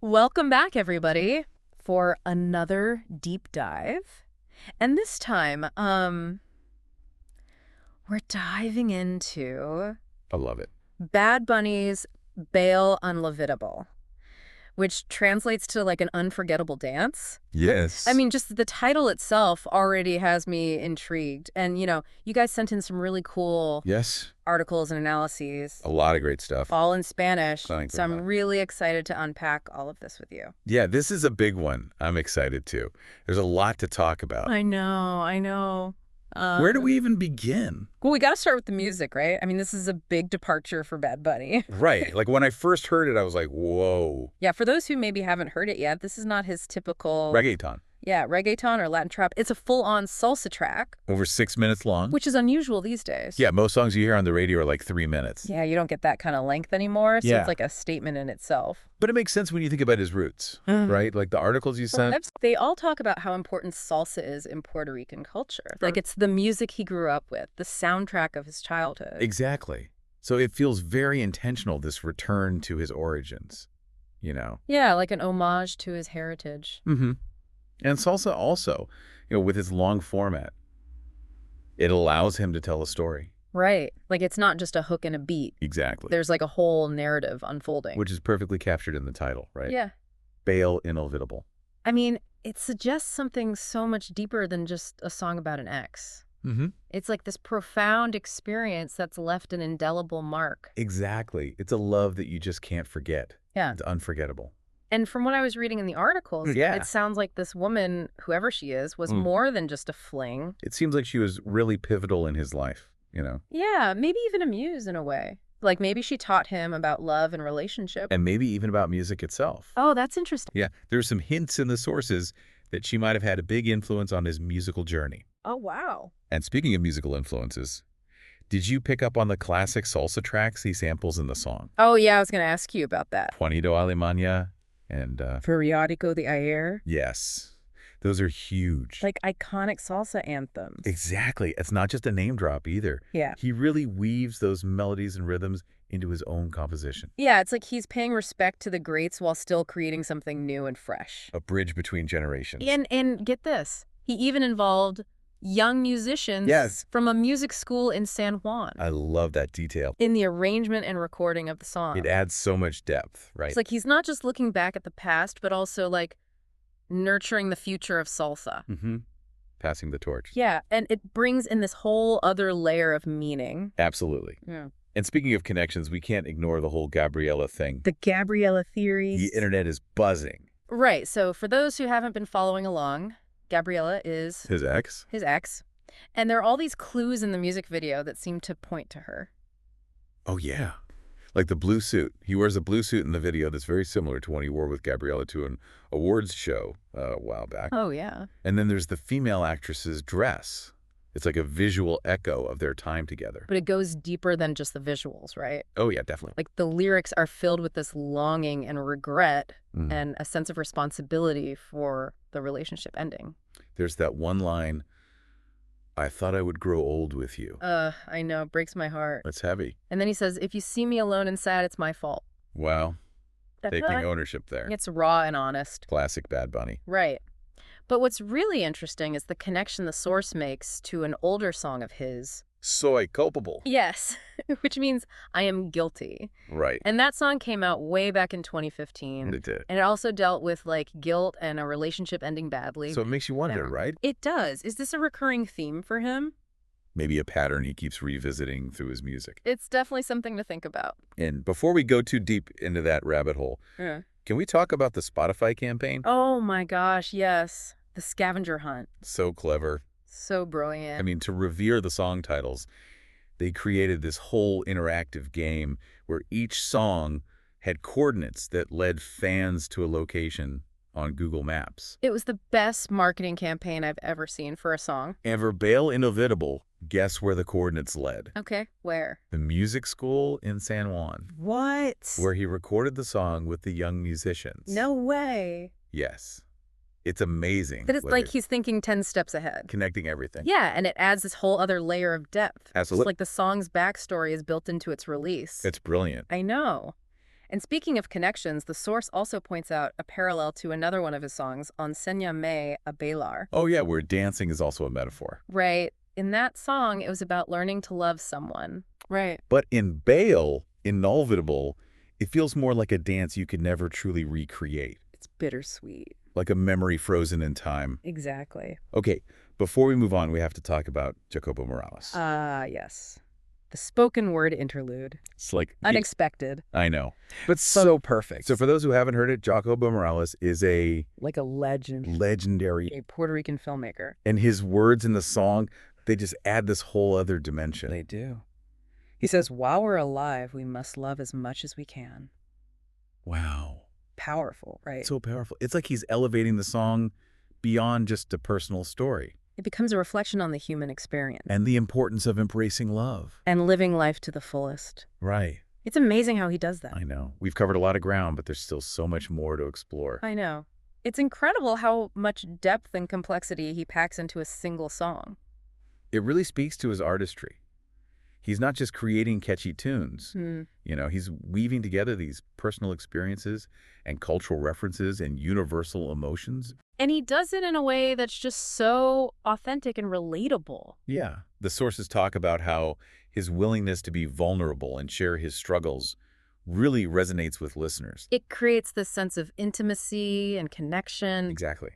Welcome back, everybody, for another deep dive. And this time, we're diving into I love it. Bad Bunny's BAILE Unlivable, which translates to like an unforgettable dance. Yes. I mean, just the title itself already has me intrigued. And, you guys sent in some really cool Yes. articles and analyses, A lot of great stuff. all in Spanish. Thank So I'm God. really excited to unpack all of this with you. Yeah, this is a big one. I'm excited too. There's a lot to talk about. I know. Where do we even begin? Well, we got to start with the music, right? I mean, this is a big departure for Bad Bunny. Right. Like when I first heard it, I was like, whoa. Yeah, for those who maybe haven't heard it yet, this is not his typical... Reggaeton. Yeah, reggaeton or Latin trap. It's a full-on salsa track, Over 6 minutes long. which is unusual these days. Yeah, most songs you hear on the radio are like 3 minutes. Yeah, you don't get that kind of length anymore, so Yeah. it's like a statement in itself. But it makes sense when you think about his roots, right? Like the articles you sent. They all talk about how important salsa is in Puerto Rican culture. Like, it's the music he grew up with, the soundtrack of his childhood. Exactly. So it feels very intentional, this return to his origins, you know? Yeah, like an homage to his heritage. Mm-hmm. And salsa also, with its long format, it allows him to tell a story. Right. Like, it's not just a hook and a beat. Exactly. There's like a whole narrative unfolding. Which is perfectly captured in the title, right? Yeah. BAILE INoLVIDABLE. I mean, it suggests something so much deeper than just a song about an ex. Mm-hmm. It's like this profound experience that's left an indelible mark. Exactly. It's a love that you just can't forget. Yeah. It's unforgettable. And from what I was reading in the articles, Yeah. it sounds like this woman, whoever she is, was more than just a fling. It seems like she was really pivotal in his life, Yeah, maybe even a muse in a way. Like maybe she taught him about love and relationship. And maybe even about music itself. Oh, that's interesting. Yeah, there's some hints in the sources that she might have had a big influence on his musical journey. Oh, wow. And speaking of musical influences, did you pick up on the classic salsa tracks he samples in the song? Oh, yeah, I was going to ask you about that. Juanito Alemania and... Periódico de Ayer. Yes, those are huge. Like iconic salsa anthems. Exactly. It's not just a name drop either. Yeah. He really weaves those melodies and rhythms into his own composition. Yeah, it's like he's paying respect to the greats while still creating something new and fresh. A bridge between generations. And get this, he even involved young musicians Yes. from a music school in San Juan I love that detail. in the arrangement and recording of the song. It adds so much depth, right? It's like he's not just looking back at the past, but also like nurturing the future of salsa. Mm-hmm. Passing the torch. Yeah, and it brings in this whole other layer of meaning. Absolutely. Yeah. And speaking of connections, we can't ignore the whole Gabriella thing. The Gabriella theories. The internet is buzzing. Right, so for those who haven't been following along, Gabriella is His ex? his ex, and there are all these clues in the music video that seem to point to her. Oh, yeah. Like the blue suit. He wears a blue suit in the video that's very similar to one he wore with Gabriella to an awards show a while back. Oh, yeah. And then there's the female actress's dress. It's like a visual echo of their time together. But it goes deeper than just the visuals, right? Oh, yeah, definitely. Like the lyrics are filled with this longing and regret Mhm. and a sense of responsibility for the relationship ending. There's that one line, I thought I would grow old with you. I know, it breaks my heart. That's heavy. And then he says, if you see me alone and sad, it's my fault. Wow. That's Taking ownership there. It's raw and honest. Classic Bad Bunny. Right. But what's really interesting is the connection the source makes to an older song of his. Soy culpable. Yes, which means I am guilty. Right. And that song came out way back in 2015. It did. And it also dealt with like guilt and a relationship ending badly. So it makes you wonder, Yeah. right? It does. Is this a recurring theme for him? Maybe a pattern he keeps revisiting through his music. It's definitely something to think about. And before we go too deep into that rabbit hole, Yeah. can we talk about the Spotify campaign? Oh my gosh, yes. The scavenger hunt. So clever. So brilliant. I mean, to revere the song titles, they created this whole interactive game where each song had coordinates that led fans to a location on Google Maps. It was the best marketing campaign I've ever seen for a song. And for BAILE INoLVIDABLE, guess where the coordinates led? Okay, where? The music school in San Juan, What? where he recorded the song with the young musicians. No way. Yes. It's amazing. But it's what like it- he's thinking 10 steps ahead. connecting everything. Yeah, and it adds this whole other layer of depth. Absolutely. Just like the song's backstory is built into its release. It's brilliant. I know. And speaking of connections, the source also points out a parallel to another one of his songs, Enséñame a bailar. Oh yeah, where dancing is also a metaphor. Right. In that song, it was about learning to love someone. Right. But in BAILE, INoLVIDABLE, it feels more like a dance you could never truly recreate. It's bittersweet. Like a memory frozen in time. Exactly. Okay, before we move on, we have to talk about Jacobo Morales. Yes. The spoken word interlude. It's like... Unexpected. I know. But so perfect. So for those who haven't heard it, Jacobo Morales is a... Like a legend. legendary... A Puerto Rican filmmaker. And his words in the song, they just add this whole other dimension. They do. He says, while we're alive, we must love as much as we can. Wow. Powerful, right? So powerful. It's like he's elevating the song beyond just a personal story. It becomes a reflection on the human experience. And the importance of embracing love. And living life to the fullest. Right. It's amazing how he does that. I know. We've covered a lot of ground, but there's still so much more to explore. I know. It's incredible how much depth and complexity he packs into a single song. It really speaks to his artistry. He's not just creating catchy tunes. You know, he's weaving together these personal experiences and cultural references and universal emotions. And he does it in a way that's just so authentic and relatable. Yeah. The sources talk about how his willingness to be vulnerable and share his struggles really resonates with listeners. It creates this sense of intimacy and connection. Exactly.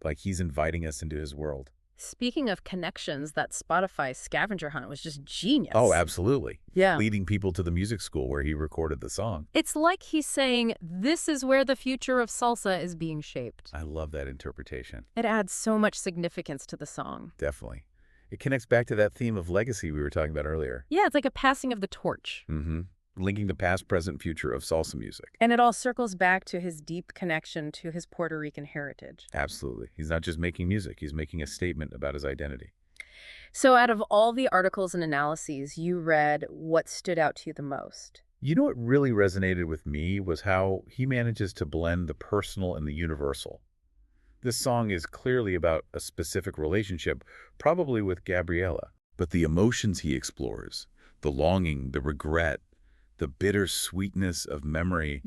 Like he's inviting us into his world. Speaking of connections, that Spotify scavenger hunt was just genius. Oh, absolutely. Yeah. Leading people to the music school where he recorded the song. It's like he's saying, this is where the future of salsa is being shaped. I love that interpretation. It adds so much significance to the song. Definitely. It connects back to that theme of legacy we were talking about earlier. Yeah, it's like a passing of the torch. Linking the past, present, future of salsa music. And it all circles back to his deep connection to his Puerto Rican heritage. Absolutely. He's not just making music. He's making a statement about his identity. So out of all the articles and analyses you read, what stood out to you the most? You know what really resonated with me was how he manages to blend the personal and the universal. This song is clearly about a specific relationship, probably with Gabriela. But the emotions he explores, the longing, the regret, the bitter sweetness of memory,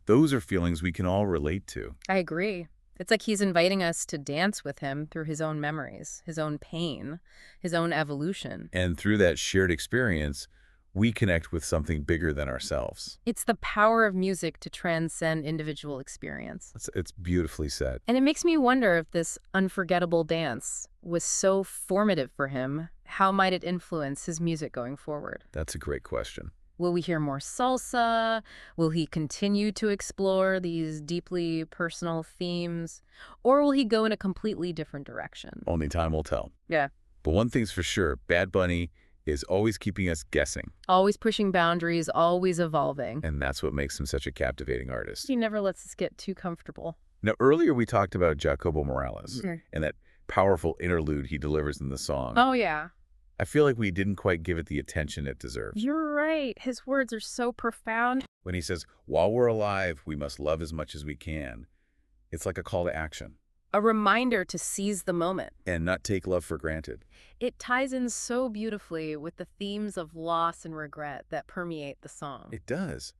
those are feelings we can all relate to. I agree. It's like he's inviting us to dance with him through his own memories, his own pain, his own evolution. And through that shared experience, we connect with something bigger than ourselves. It's the power of music to transcend individual experience. It's beautifully said. And it makes me wonder if this unforgettable dance was so formative for him, how might it influence his music going forward? That's a great question. Will we hear more salsa? Will he continue to explore these deeply personal themes? Or will he go in a completely different direction? Only time will tell. Yeah. But one thing's for sure, Bad Bunny is always keeping us guessing. Always pushing boundaries, always evolving. And that's what makes him such a captivating artist. He never lets us get too comfortable. Now, earlier we talked about Jacobo Morales and that powerful interlude he delivers in the song. Oh, yeah. I feel like we didn't quite give it the attention it deserves. You're right. His words are so profound. When he says, while we're alive, we must love as much as we can, it's like a call to action. A reminder to seize the moment. And not take love for granted. It ties in so beautifully with the themes of loss and regret that permeate the song. It does.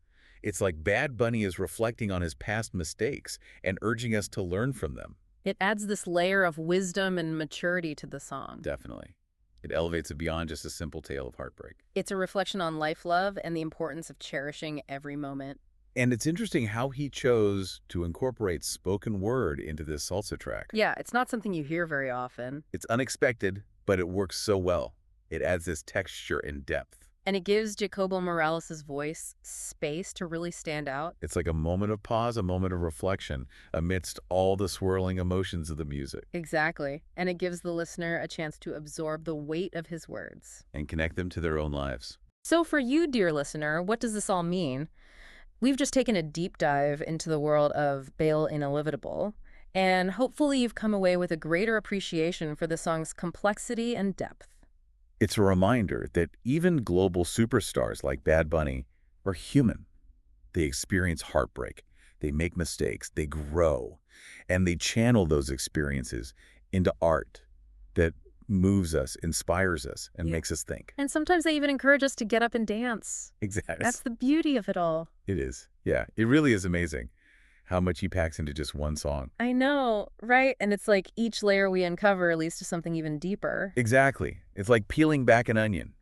It's like Bad Bunny is reflecting on his past mistakes and urging us to learn from them. It adds this layer of wisdom and maturity to the song. Definitely. It elevates it beyond just a simple tale of heartbreak. It's a reflection on life love and the importance of cherishing every moment. And it's interesting how he chose to incorporate spoken word into this salsa track. Yeah, it's not something you hear very often. It's unexpected, but it works so well. It adds this texture and depth. And it gives Jacobo Morales' voice space to really stand out. It's like a moment of pause, a moment of reflection amidst all the swirling emotions of the music. Exactly. And it gives the listener a chance to absorb the weight of his words. And connect them to their own lives. So for you, dear listener, what does this all mean? We've just taken a deep dive into the world of BAILE INoLVIDABLE, and hopefully you've come away with a greater appreciation for the song's complexity and depth. It's a reminder that even global superstars like Bad Bunny are human. They experience heartbreak, they make mistakes, they grow, and they channel those experiences into art that moves us, inspires us, and Yeah. makes us think. And sometimes they even encourage us to get up and dance. Exactly. That's the beauty of it all. It is. Yeah, it really is amazing how much he packs into just one song. I know, right? And it's like each layer we uncover leads to something even deeper. Exactly. It's like peeling back an onion,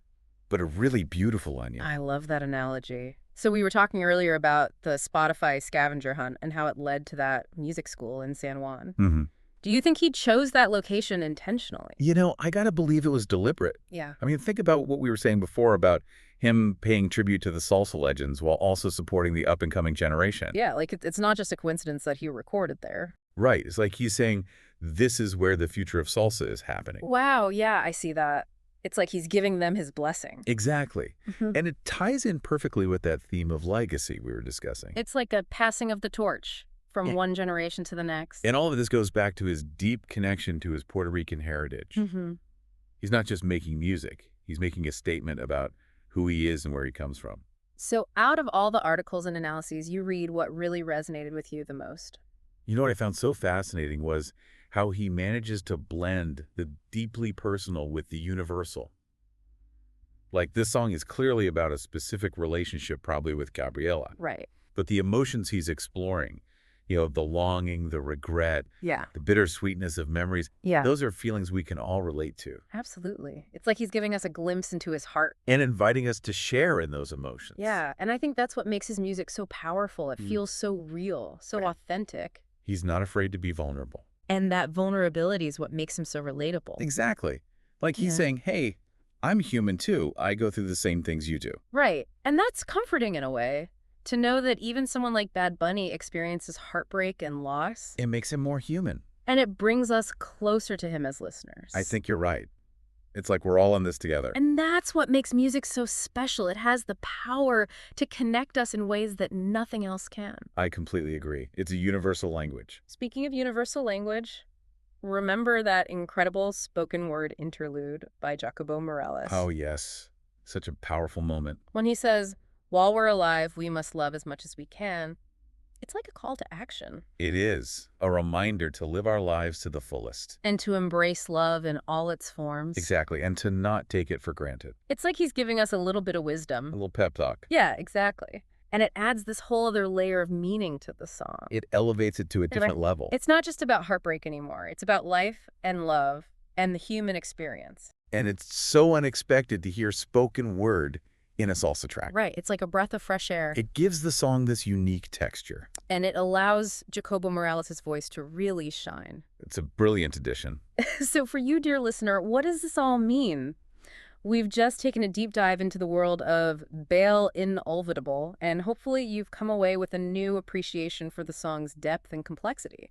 but a really beautiful onion. I love that analogy. So we were talking earlier about the Spotify scavenger hunt and how it led to that music school in San Juan. Mm-hmm. Do you think he chose that location intentionally? You know, I gotta believe it was deliberate. Yeah. I mean, think about what we were saying before about him paying tribute to the salsa legends while also supporting the up-and-coming generation. Yeah, like it's not just a coincidence that he recorded there. Right. It's like he's saying, this is where the future of salsa is happening. Wow, yeah, I see that. It's like he's giving them his blessing. Exactly. Mhm. And it ties in perfectly with that theme of legacy we were discussing. It's like a passing of the torch from Yeah. one generation to the next. And all of this goes back to his deep connection to his Puerto Rican heritage. Mm-hmm. He's not just making music. He's making a statement about who he is and where he comes from. So out of all the articles and analyses you read, what really resonated with you the most? You know what I found so fascinating was how he manages to blend the deeply personal with the universal. Like, this song is clearly about a specific relationship, probably with Gabriela, Right. but the emotions he's exploring, you know, the longing, the regret, Yeah. the bittersweetness of memories, Yeah. those are feelings we can all relate to, Absolutely. It's like he's giving us a glimpse into his heart. and inviting us to share in those emotions. Yeah. And I think that's what makes his music so powerful. It Mm. feels so real, so authentic. He's not afraid to be vulnerable. And that vulnerability is what makes him so relatable. Exactly. Like he's Yeah. saying, hey, I'm human too. I go through the same things you do. Right. And that's comforting in a way. To know that even someone like Bad Bunny experiences heartbreak and loss, It makes him more human. and it brings us closer to him as listeners. I think you're right. It's like we're all in this together. And that's what makes music so special. It has the power to connect us in ways that nothing else can. I completely agree. It's a universal language. Speaking of universal language, remember that incredible spoken word interlude by Jacobo Morales? Oh, yes. Such a powerful moment. When he says, "While we're alive, we must love as much as we can," it's like a call to action. It is a reminder to live our lives to the fullest. And to embrace love in all its forms. Exactly. And to not take it for granted. It's like he's giving us a little bit of A wisdom. little pep talk. Yeah, exactly. And it adds this whole other layer of meaning to the song. It elevates it to a different level. It's not just about heartbreak anymore. It's about life and love and the human experience. And it's so unexpected to hear spoken word in a salsa track. Right. It's like a breath of fresh air. It gives the song this unique texture. And it allows Jacobo Morales' voice to really shine. It's a brilliant addition. So for you, dear listener, what does this all mean? We've just taken a deep dive into the world of BAILE INoLVIDABLE, and hopefully you've come away with a new appreciation for the song's depth and complexity.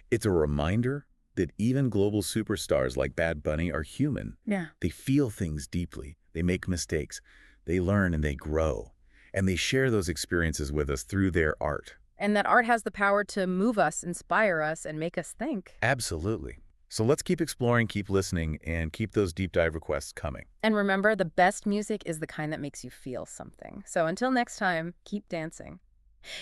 It's a reminder that even global superstars like Bad Bunny are human. Yeah. They feel things deeply. They make mistakes. They learn and they grow. And they share those experiences with us through their art. And that art has the power to move us, inspire us, and make us think. Absolutely. So let's keep exploring, keep listening, and keep those deep dive requests coming. And remember, the best music is the kind that makes you feel something. So until next time, keep dancing.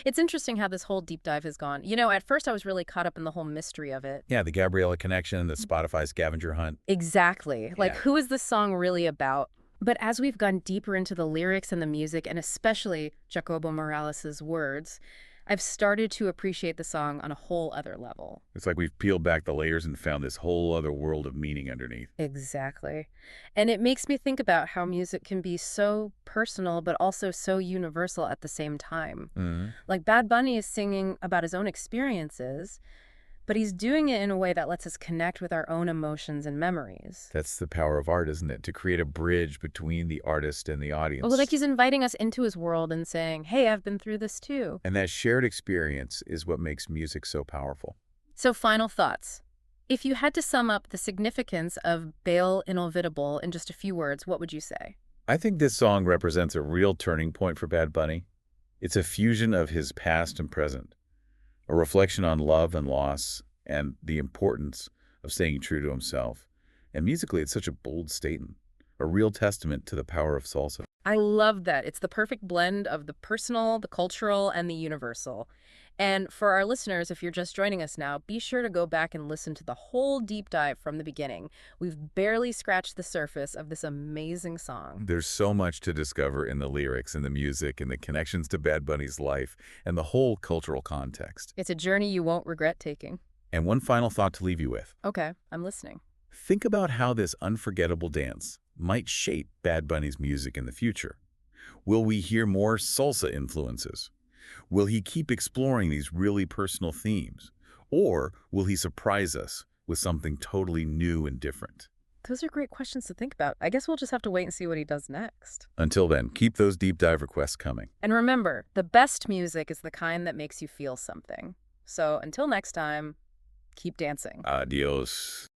It's interesting how this whole deep dive has gone. You know, at first I was really caught up in the whole mystery of it. Yeah, the Gabriela connection, the Spotify scavenger hunt. Exactly. Like, Yeah. who is this song really about? But as we've gone deeper into the lyrics and the music, and especially Jacobo Morales' words, I've started to appreciate the song on a whole other level. It's like we've peeled back the layers and found this whole other world of meaning underneath. Exactly. And it makes me think about how music can be so personal, but also so universal at the same time. Like Bad Bunny is singing about his own experiences, but he's doing it in a way that lets us connect with our own emotions and memories. That's the power of art, isn't it? To create a bridge between the artist and the audience. Well, like he's inviting us into his world and saying, hey, I've been through this too. And that shared experience is what makes music so powerful. So final thoughts. If you had to sum up the significance of BAILE INoLVIDABLE in just a few words, what would you say? I think this song represents a real turning point for Bad Bunny. It's a fusion of his past and present, a reflection on love and loss and the importance of staying true to himself. And musically, it's such a bold statement, a real testament to the power of salsa. I love that. It's the perfect blend of the personal, the cultural, and the universal. And for our listeners, if you're just joining us now, be sure to go back and listen to the whole deep dive from the beginning. We've barely scratched the surface of this amazing song. There's so much to discover in the lyrics and the music and the connections to Bad Bunny's life and the whole cultural context. It's a journey you won't regret taking. And one final thought to leave you with. Okay, I'm listening. Think about how this unforgettable dance might shape Bad Bunny's music in the future. Will we hear more salsa influences? Will he keep exploring these really personal themes? Or will he surprise us with something totally new and different? Those are great questions to think about. I guess we'll just have to wait and see what he does next. Until then, keep those deep dive requests coming. And remember, the best music is the kind that makes you feel something. So until next time, keep dancing. Adios.